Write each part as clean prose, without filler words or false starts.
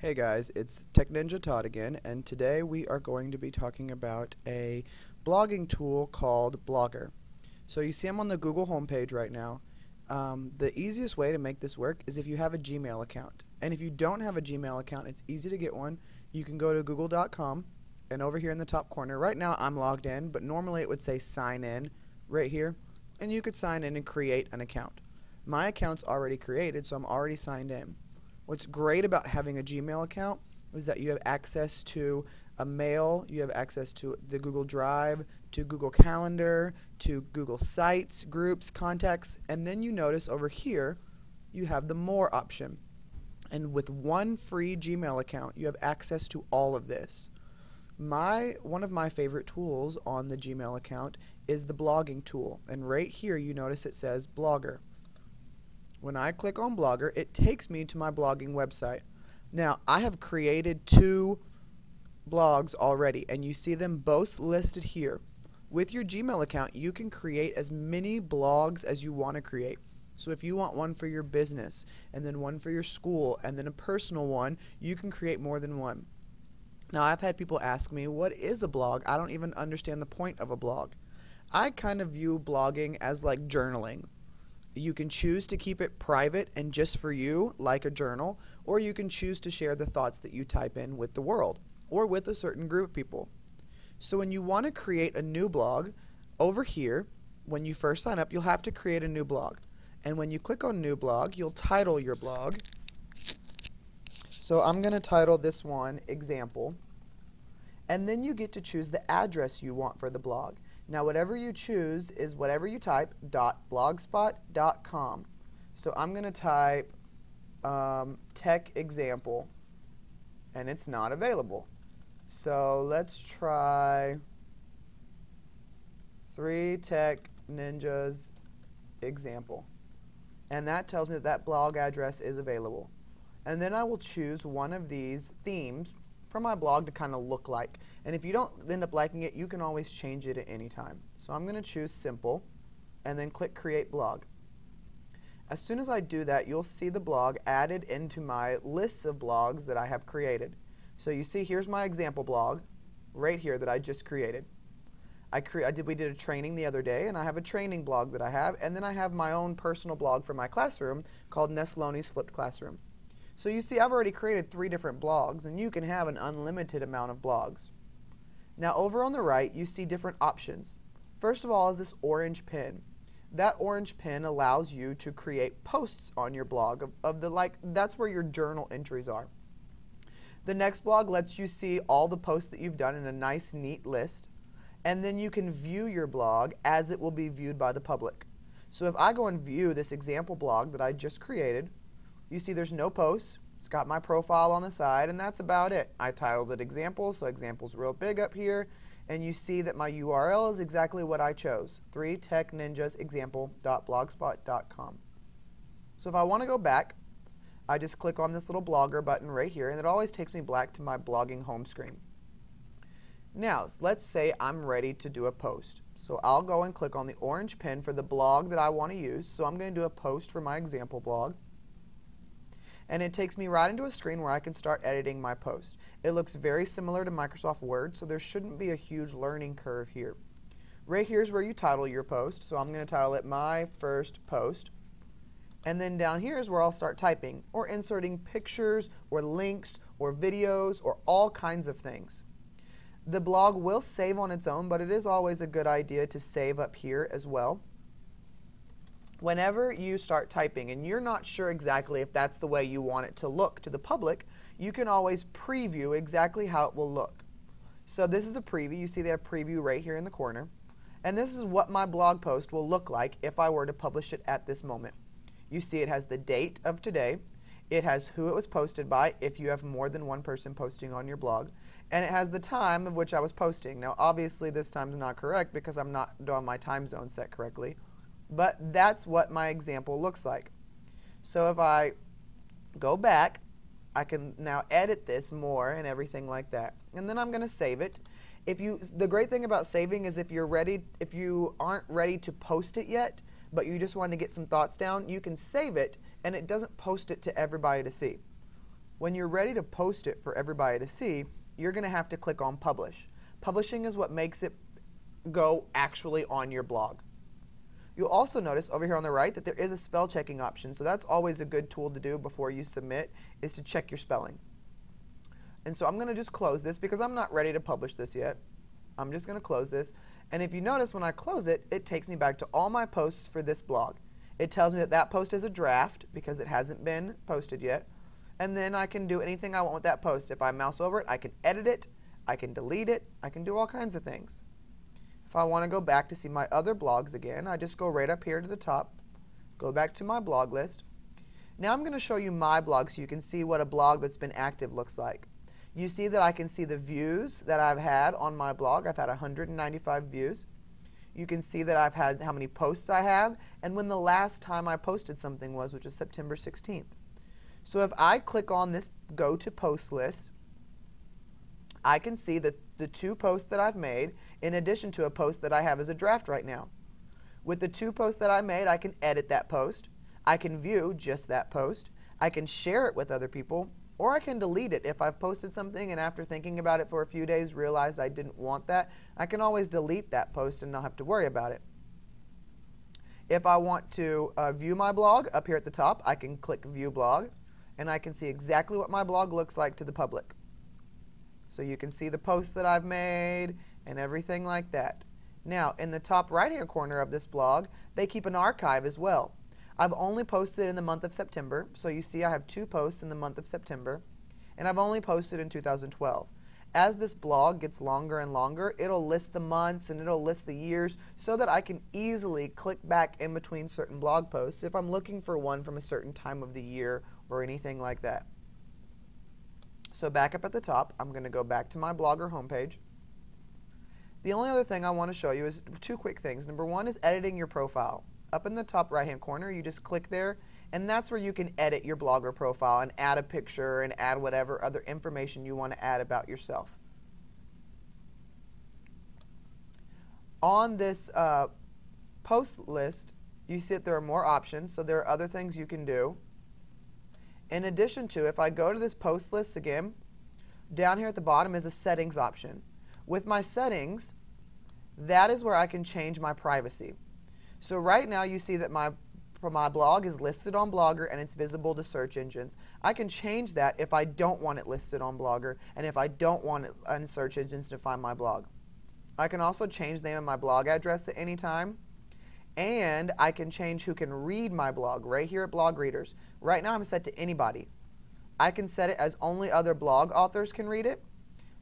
Hey guys, it's Tech Ninja Todd again, and today we are going to be talking about a blogging tool called Blogger. So you see I'm on the Google homepage right now. The easiest way to make this work is if you have a Gmail account. And if you don't have a Gmail account, it's easy to get one. You can go to google.com, and over here in the top corner, right now I'm logged in, but normally it would say sign in right here, and you could sign in and create an account. My account's already created, so I'm already signed in. What's great about having a Gmail account is that you have access to a mail, you have access to the Google Drive, to Google Calendar, to Google Sites, Groups, Contacts, and then you notice over here you have the More option. And with one free Gmail account, you have access to all of this. One of my favorite tools on the Gmail account is the blogging tool, and right here you notice it says Blogger. When I click on Blogger, it takes me to my blogging website. Now, I have created 2 blogs already, and you see them both listed here. With your Gmail account, you can create as many blogs as you want to create. So if you want one for your business, and then one for your school, and then a personal one, you can create more than one. Now, I've had people ask me, what is a blog? I don't even understand the point of a blog. I kind of view blogging as like journaling. You can choose to keep it private and just for you, like a journal, or you can choose to share the thoughts that you type in with the world, or with a certain group of people. So when you want to create a new blog, over here, when you first sign up, you'll have to create a new blog. And when you click on New Blog, you'll title your blog. So I'm going to title this one Example. And then you get to choose the address you want for the blog. Now whatever you choose is whatever you type .blogspot.com. So I'm going to type tech example, and it's not available. So let's try 3 Tech Ninjas example. And that tells me that that blog address is available. And then I will choose one of these themes for my blog to kind of look like. And if you don't end up liking it, you can always change it at any time. So I'm going to choose Simple, and then click Create Blog. As soon as I do that, you'll see the blog added into my lists of blogs that I have created. So you see here's my example blog right here that I just created. We did a training the other day, and I have a training blog that I have, and then I have my own personal blog for my classroom called Nesloni's Flipped Classroom. So you see I've already created 3 different blogs, and you can have an unlimited amount of blogs. Now over on the right you see different options. First of all is this orange pen. That orange pen allows you to create posts on your blog that's where your journal entries are. The next blog lets you see all the posts that you've done in a nice neat list, and then you can view your blog as it will be viewed by the public. So if I go and view this example blog that I just created, you see there's no posts. It's got my profile on the side, and that's about it. I titled it Example, so Example's real big up here. And you see that my URL is exactly what I chose, 3techninjasexample.blogspot.com. So if I want to go back, I just click on this little Blogger button right here, and it always takes me back to my blogging home screen. Now, let's say I'm ready to do a post. So I'll go and click on the orange pen for the blog that I want to use. So I'm going to do a post for my example blog. And it takes me right into a screen where I can start editing my post. It looks very similar to Microsoft Word, so there shouldn't be a huge learning curve here. Right here is where you title your post, so I'm going to title it My First Post. And then down here is where I'll start typing, or inserting pictures, or links, or videos, or all kinds of things. The blog will save on its own, but it is always a good idea to save up here as well. Whenever you start typing and you're not sure exactly if that's the way you want it to look to the public, you can always preview exactly how it will look. So this is a preview. You see they have preview right here in the corner. And this is what my blog post will look like if I were to publish it at this moment. You see it has the date of today. It has who it was posted by if you have more than one person posting on your blog. And it has the time of which I was posting. Now obviously this time is not correct because I'm not on my time zone set correctly. But that's what my example looks like. So if I go back, I can now edit this more and everything like that. And then I'm going to save it. The great thing about saving is if you aren't ready to post it yet, but you just want to get some thoughts down, you can save it, and it doesn't post it to everybody to see. when you're ready to post it for everybody to see, you're going to have to click on Publish. Publishing is what makes it go actually on your blog. You'll also notice over here on the right that there is a spell checking option, so that's always a good tool to do before you submit, is to check your spelling. And so I'm going to just close this because I'm not ready to publish this yet. I'm just going to close this. And if you notice, when I close it, it takes me back to all my posts for this blog. It tells me that that post is a draft because it hasn't been posted yet. And then I can do anything I want with that post. If I mouse over it, I can edit it, I can delete it, I can do all kinds of things. If I want to go back to see my other blogs again, I just go right up here to the top, go back to my blog list. Now I'm going to show you my blog so you can see what a blog that's been active looks like. You see that I can see the views that I've had on my blog. I've had 195 views. You can see that I've had how many posts I have and when the last time I posted something was, which is September 16th. So if I click on this Go to Post list, I can see the 2 posts that I've made in addition to a post that I have as a draft right now. With the 2 posts that I made, I can edit that post. I can view just that post. I can share it with other people, or I can delete it. If I've posted something and after thinking about it for a few days realized I didn't want that, I can always delete that post and not have to worry about it. If I want to view my blog, up here at the top, I can click View Blog, and I can see exactly what my blog looks like to the public. So you can see the posts that I've made and everything like that. Now, in the top right-hand corner of this blog, they keep an archive as well. I've only posted in the month of September, so you see I have 2 posts in the month of September, and I've only posted in 2012. As this blog gets longer and longer, it'll list the months and it'll list the years so that I can easily click back in between certain blog posts if I'm looking for one from a certain time of the year or anything like that. So back up at the top, I'm going to go back to my Blogger homepage. The only other thing I want to show you is 2 quick things. Number 1 is editing your profile. Up in the top right-hand corner, you just click there, and that's where you can edit your Blogger profile and add a picture and add whatever other information you want to add about yourself. On this post list, you see that there are more options, so there are other things you can do. In addition to, if I go to this post list again, down here at the bottom is a settings option. With my settings, that is where I can change my privacy. So right now you see that my blog is listed on Blogger and it's visible to search engines. I can change that if I don't want it listed on Blogger and if I don't want it on search engines to find my blog. I can also change the name of my blog address at any time. And I can change who can read my blog right here at Blog Readers. Right now I'm set to anybody. I can set it as only other blog authors can read it,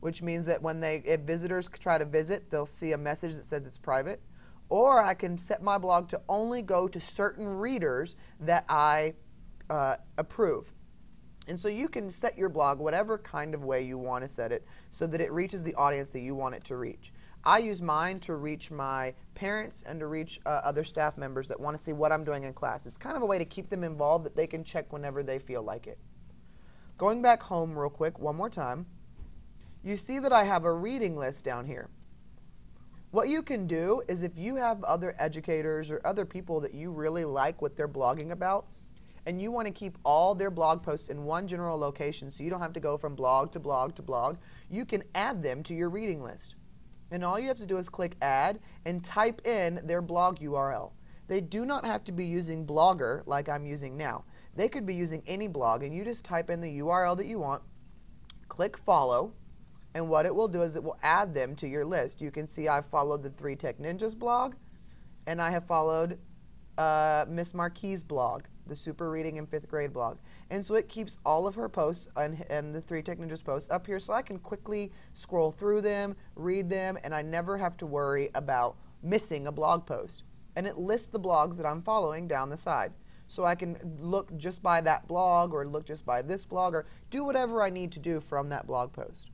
which means that when if visitors try to visit, they'll see a message that says it's private. Or I can set my blog to only go to certain readers that I approve. And so you can set your blog whatever kind of way you want to set it so that it reaches the audience that you want it to reach. I use mine to reach my parents and to reach other staff members that want to see what I'm doing in class. It's kind of a way to keep them involved that they can check whenever they feel like it. Going back home real quick one more time, you see that I have a reading list down here. What you can do is if you have other educators or other people that you really like what they're blogging about, and you want to keep all their blog posts in one general location so you don't have to go from blog to blog to blog, you can add them to your reading list. And all you have to do is click Add and type in their blog URL. They do not have to be using Blogger like I'm using now. They could be using any blog, and you just type in the URL that you want, click Follow, and what it will do is it will add them to your list. You can see I've followed the 3 Tech Ninjas blog, and I have followed Miss Marquis' blog, the Super Reading in 5th Grade blog. And so it keeps all of her posts and the 3 Tech Ninjas posts up here so I can quickly scroll through them, read them, and I never have to worry about missing a blog post. And it lists the blogs that I'm following down the side. So I can look just by that blog or look just by this blog or do whatever I need to do from that blog post.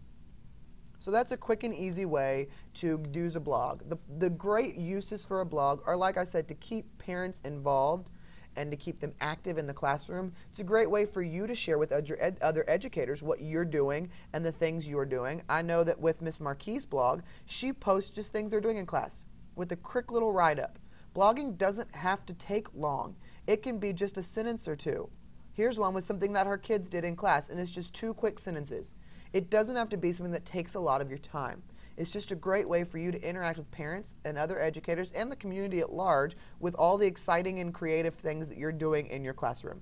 So that's a quick and easy way to use a blog. The great uses for a blog are, like I said, to keep parents involved and to keep them active in the classroom. It's a great way for you to share with other educators what you're doing and the things you're doing. I know that with Miss Marquis' blog, she posts just things they're doing in class with a quick little write-up. Blogging doesn't have to take long. It can be just a sentence or 2. Here's one with something that her kids did in class, and it's just 2 quick sentences. It doesn't have to be something that takes a lot of your time. It's just a great way for you to interact with parents and other educators and the community at large with all the exciting and creative things that you're doing in your classroom.